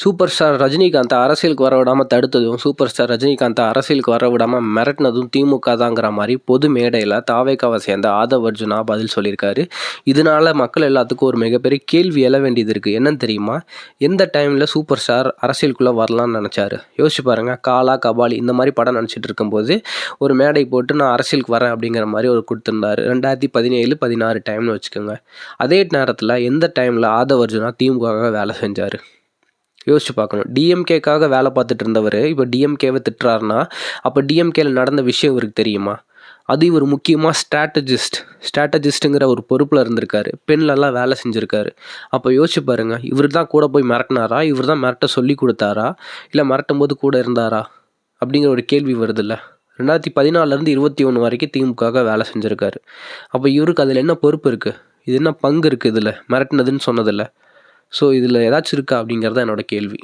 Super star ரஜினிகாந்தை அரசியலுக்கு வர விடாமல் தடுத்ததும், சூப்பர் ஸ்டார் ரஜினிகாந்தை அரசியலுக்கு வர விடாமல் மிரட்டினதும் திமுக தாங்கிற மாதிரி பொது மேடையில் தாவேக்காவை சேர்ந்த ஆதவ் அர்ஜுனா பதில் சொல்லியிருக்காரு. இதனால மக்கள் எல்லாத்துக்கும் ஒரு மிகப்பெரிய கேள்வி எழ வேண்டியது இருக்குது. என்னன்னு தெரியுமா? எந்த டைமில் சூப்பர் ஸ்டார் அரசியலுக்குள்ளே வரலான்னு நினச்சாரு? யோசிச்சு பாருங்கள். காலா, கபாலி இந்த மாதிரி படம் நினச்சிட்டு இருக்கும்போது ஒரு மேடை போட்டு நான் அரசியலுக்கு வரேன் அப்படிங்கிற மாதிரி ஒரு கொடுத்துருந்தாரு. 2017, 16 டைம்னு வச்சுக்கோங்க. அதே நேரத்தில் எந்த டைமில் ஆதவ் அர்ஜுனா திமுகவாக வேலை செஞ்சார்? யோசிச்சு பார்க்கணும். டிஎம்கேக்காக வேலை பார்த்துட்டு இருந்தவர் இப்போ டிஎம்கேவை திட்டுறாருன்னா, அப்போ டிஎம்கேல நடந்த விஷயம் இவருக்கு தெரியுமா? அது இவர் முக்கியமாக ஸ்ட்ராட்டஜிஸ்ட்டுங்கிற ஒரு பொறுப்பில் இருந்திருக்காரு. பெண்லெல்லாம் வேலை செஞ்சுருக்காரு. அப்போ யோசிச்சு பாருங்கள். இவர் தான் கூட போய் மிரட்டினாரா? இவர் தான் மிரட்ட சொல்லி கொடுத்தாரா? இல்லை மிரட்டும் போது கூட இருந்தாரா? அப்படிங்கிற ஒரு கேள்வி வருதில்ல. 2014 21 வரைக்கும் திமுகவாக வேலை செஞ்சுருக்காரு. அப்போ இவருக்கு அதில் என்ன பொறுப்பு இருக்குது? இது என்ன பங்கு இருக்குது இதில் மிரட்டினதுன்னு சொன்னதில்லை? ஸோ இதில் ஏதாச்சும் இருக்கா அப்படிங்கிறது தான் என்னோடய கேள்வி.